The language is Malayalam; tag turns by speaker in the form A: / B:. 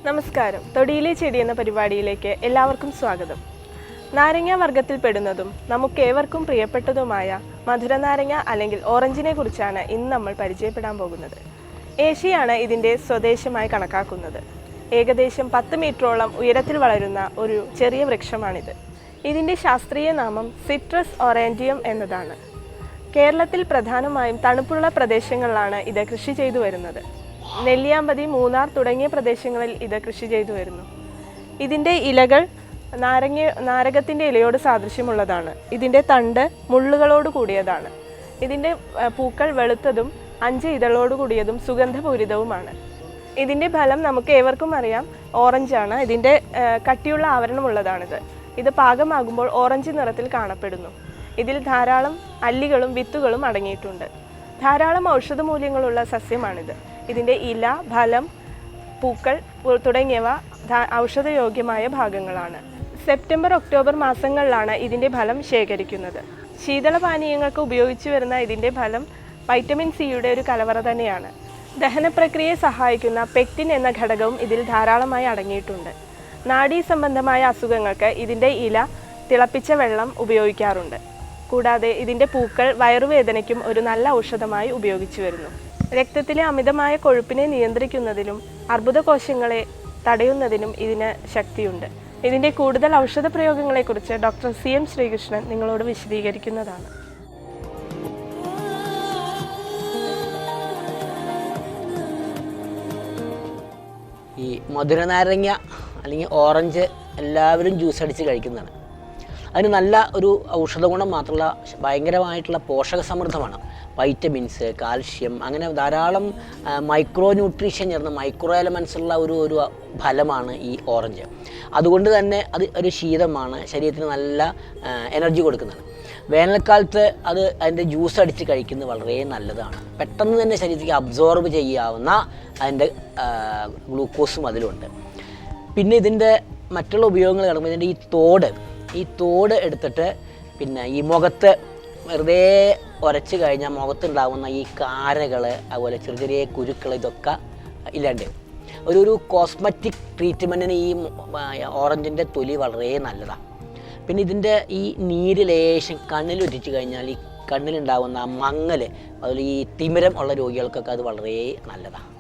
A: നമസ്കാരം. തൊടിയിലെ ചെടി എന്ന പരിപാടിയിലേക്ക് എല്ലാവർക്കും സ്വാഗതം. നാരങ്ങ വർഗത്തിൽപ്പെടുന്നതും നമുക്കേവർക്കും പ്രിയപ്പെട്ടതുമായ മധുരനാരങ്ങ അല്ലെങ്കിൽ ഓറഞ്ചിനെ കുറിച്ചാണ് ഇന്ന് നമ്മൾ പരിചയപ്പെടാൻ പോകുന്നത്. ഏഷ്യയാണ് ഇതിൻ്റെ സ്വദേശമായി കണക്കാക്കുന്നത്. ഏകദേശം 10 മീറ്ററോളം ഉയരത്തിൽ വളരുന്ന ഒരു ചെറിയ വൃക്ഷമാണിത്. ഇതിൻ്റെ ശാസ്ത്രീയ നാമം സിട്രസ് ഒറാൻഡിയം എന്നതാണ്. കേരളത്തിൽ പ്രധാനമായും തണുപ്പുള്ള പ്രദേശങ്ങളിലാണ് ഇത് കൃഷി ചെയ്തു വരുന്നത്. നെല്ലിയാമ്പതി, മൂന്നാർ തുടങ്ങിയ പ്രദേശങ്ങളിൽ ഇത് കൃഷി ചെയ്തു വരുന്നു. ഇതിൻ്റെ ഇലകൾ നാരകത്തിൻ്റെ ഇലയോട് സാദൃശ്യമുള്ളതാണ്. ഇതിൻ്റെ തണ്ട് മുള്ളുകളോട് കൂടിയതാണ്. ഇതിൻ്റെ പൂക്കൾ വെളുത്തതും 5 ഇതളോട് കൂടിയതും സുഗന്ധപൂരിതവുമാണ്. ഇതിൻ്റെ ഫലം നമുക്ക് ഏവർക്കും അറിയാം, ഓറഞ്ചാണ്. ഇതിൻ്റെ കട്ടിയുള്ള ആവരണമുള്ളതാണിത്. ഇത് പാകമാകുമ്പോൾ ഓറഞ്ച് നിറത്തിൽ കാണപ്പെടുന്നു. ഇതിൽ ധാരാളം അല്ലികളും വിത്തുകളും അടങ്ങിയിട്ടുണ്ട്. ധാരാളം ഔഷധ മൂല്യങ്ങളുള്ള സസ്യമാണിത്. ഇതിൻ്റെ ഇല, ഫലം, പൂക്കൾ തുടങ്ങിയവ ഔഷധയോഗ്യമായ ഭാഗങ്ങളാണ്. സെപ്റ്റംബർ, ഒക്ടോബർ മാസങ്ങളിലാണ് ഇതിൻ്റെ ഫലം ശേഖരിക്കുന്നത്. ശീതളപാനീയങ്ങൾക്ക് ഉപയോഗിച്ചു വരുന്ന ഇതിൻ്റെ ഫലം വൈറ്റമിൻ സിയുടെ ഒരു കലവറ തന്നെയാണ്. ദഹനപ്രക്രിയയെ സഹായിക്കുന്ന പെക്റ്റിൻ എന്ന ഘടകവും ഇതിൽ ധാരാളമായി അടങ്ങിയിട്ടുണ്ട്. നാഡീ സംബന്ധമായ അസുഖങ്ങൾക്ക് ഇതിൻ്റെ ഇല തിളപ്പിച്ച വെള്ളം ഉപയോഗിക്കാറുണ്ട്. കൂടാതെ ഇതിൻ്റെ പൂക്കൾ വയറുവേദനയ്ക്കും ഒരു നല്ല ഔഷധമായി ഉപയോഗിച്ചു വരുന്നു. രക്തത്തിലെ അമിതമായ കൊഴുപ്പിനെ നിയന്ത്രിക്കുന്നതിലും അർബുദകോശങ്ങളെ തടയുന്നതിനും ഇതിന് ശക്തിയുണ്ട്. ഇതിൻ്റെ കൂടുതൽ ഔഷധ പ്രയോഗങ്ങളെക്കുറിച്ച് ഡോക്ടർ CM ശ്രീകൃഷ്ണൻ നിങ്ങളോട് വിശദീകരിക്കുന്നതാണ്.
B: ഈ മധുരനാരങ്ങ അല്ലെങ്കിൽ ഓറഞ്ച് എല്ലാവരും ജ്യൂസ് അടിച്ച് കഴിക്കുന്നതാണ്. അതിന് നല്ല ഒരു ഔഷധ ഗുണം മാത്രമല്ല, ഭയങ്കരമായിട്ടുള്ള പോഷക സമൃദ്ധമാണ്. വൈറ്റമിൻസ്, കാൽഷ്യം, അങ്ങനെ ധാരാളം മൈക്രോ ന്യൂട്രീഷൻ ചേർന്ന മൈക്രോ എലമെൻസ് ഉള്ള ഒരു ഫലമാണ് ഈ ഓറഞ്ച്. അതുകൊണ്ട് തന്നെ അത് ഒരു ശീതമാണ്, ശരീരത്തിന് നല്ല എനർജി കൊടുക്കുന്നതാണ്. വേനൽക്കാലത്ത് അതിൻ്റെ ജ്യൂസ് അടിച്ച് കഴിക്കുന്നത് വളരെ നല്ലതാണ്. പെട്ടെന്ന് തന്നെ ശരീരത്തിലേക്ക് അബ്സോർബ് ചെയ്യാവുന്ന അതിൻ്റെ ഗ്ലൂക്കോസും അതിലുണ്ട്. പിന്നെ ഇതിൻ്റെ മറ്റുള്ള ഉപയോഗങ്ങൾ കിടക്കുമ്പോൾ ഇതിൻ്റെ ഈ തോട് എടുത്തിട്ട് പിന്നെ ഈ മുഖത്ത് വെറുതെ ഉരച്ച് കഴിഞ്ഞാൽ മുഖത്തുണ്ടാകുന്ന ഈ കാരകൾ, അതുപോലെ ചെറിയ ചെറിയ കുരുക്കൾ, ഇതൊക്കെ ഇല്ലാണ്ട് ഒരു കോസ്മെറ്റിക് ട്രീറ്റ്മെൻറ്റിന് ഈ ഓറഞ്ചിൻ്റെ തൊലി വളരെ നല്ലതാണ്. പിന്നെ ഇതിൻ്റെ ഈ നീര് ലേശം കണ്ണിലൊറ്റിച്ച് കഴിഞ്ഞാൽ ഈ കണ്ണിലുണ്ടാകുന്ന മങ്ങൽ, അതുപോലെ ഈ തിമിരം ഉള്ള രോഗികൾക്കൊക്കെ അത് വളരെ നല്ലതാണ്.